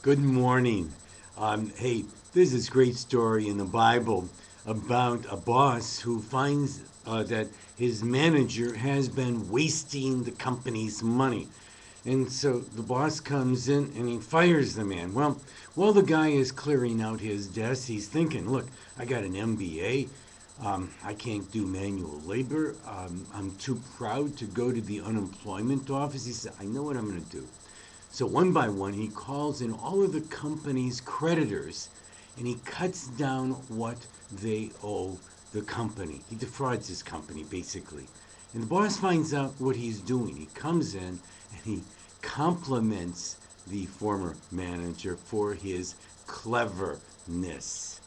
Good morning. Hey, there's this great story in the Bible about a boss who finds that his manager has been wasting the company's money. And so the boss comes in and he fires the man. Well, while the guy is clearing out his desk, he's thinking, look, I got an MBA. I can't do manual labor. I'm too proud to go to the unemployment office. He said, I know what I'm going to do. So one by one, he calls in all of the company's creditors and he cuts down what they owe the company. He defrauds his company, basically. And the boss finds out what he's doing. He comes in and he compliments the former manager for his cleverness.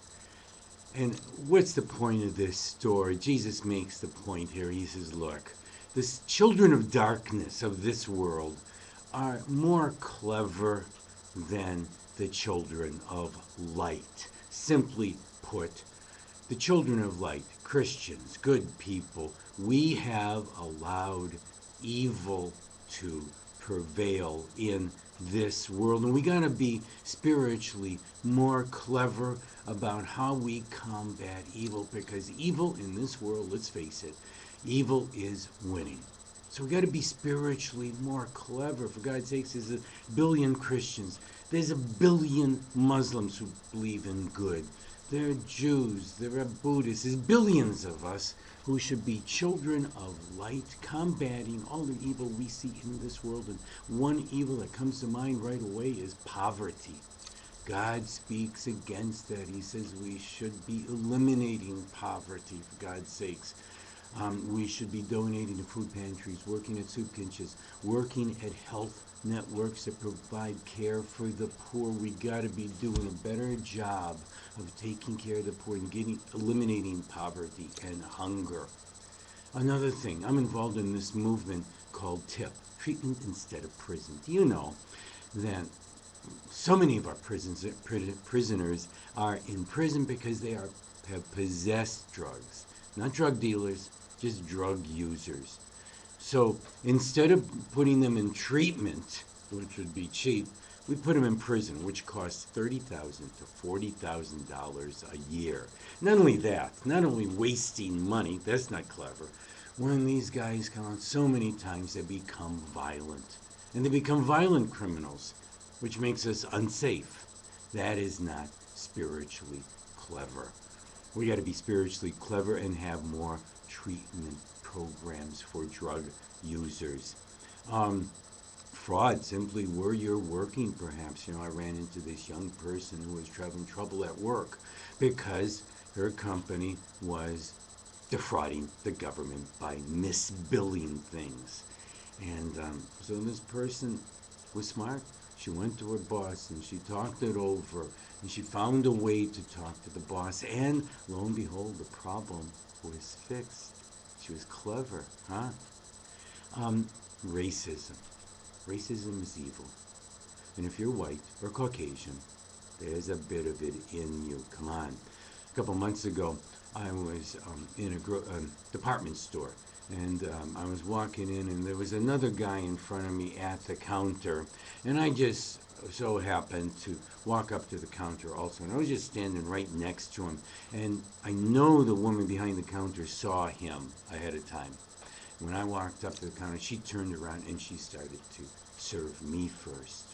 And what's the point of this story? Jesus makes the point here. He says, look, the children of darkness of this world are more clever than the children of light. Simply put, the children of light, Christians, good people, we have allowed evil to prevail in this world. And we got to be spiritually more clever about how we combat evil, because evil in this world, let's face it, evil is winning. So we got to be spiritually more clever. For God's sakes, there's a billion Christians. There's a billion Muslims who believe in good. There are Jews. There are Buddhists. There's billions of us who should be children of light, combating all the evil we see in this world. And one evil that comes to mind right away is poverty. God speaks against that. He says we should be eliminating poverty, for God's sakes. We should be donating to food pantries, working at soup kitchens, working at health networks that provide care for the poor. We got to be doing a better job of taking care of the poor and eliminating poverty and hunger. Another thing, I'm involved in this movement called TIP, Treatment Instead of Prison. Do you know that so many of our prisoners are in prison because they have possessed drugs? Not drug dealers, just drug users. So instead of putting them in treatment, which would be cheap, we put them in prison, which costs $30,000 to $40,000 a year. Not only that, not only wasting money, that's not clever. When these guys come out, so many times they become violent. And they become violent criminals, which makes us unsafe. That is not spiritually clever. We got to be spiritually clever and have more treatment programs for drug users. Fraud, simply where you're working, perhaps. I ran into this young person who was having trouble at work because her company was defrauding the government by misbilling things. And so this person was smart. She went to her boss and she talked it over and she found a way to talk to the boss, and lo and behold, the problem was fixed. She was clever, huh? Racism. Racism is evil. And if you're white or Caucasian, there's a bit of it in you. Come on. A couple months ago, I was in a department store, and I was walking in, and there was another guy in front of me at the counter, and I just so happened to walk up to the counter also, and I was just standing right next to him, and I know the woman behind the counter saw him ahead of time. When I walked up to the counter, she turned around and she started to serve me first.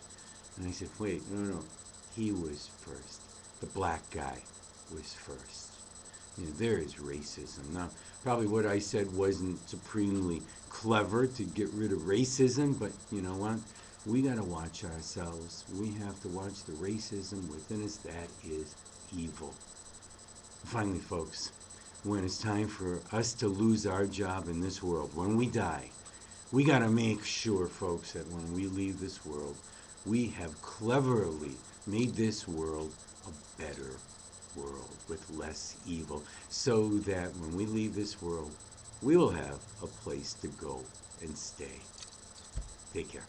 And I said, wait, no, he was first. The black guy was first. There is racism. Now, probably what I said wasn't supremely clever to get rid of racism, but you know what? We got to watch ourselves. We have to watch the racism within us. That is evil. Finally, folks, when it's time for us to lose our job in this world, when we die, we got to make sure, folks, that when we leave this world, we have cleverly made this world a better world with less evil, so that when we leave this world, we will have a place to go and stay. Take care.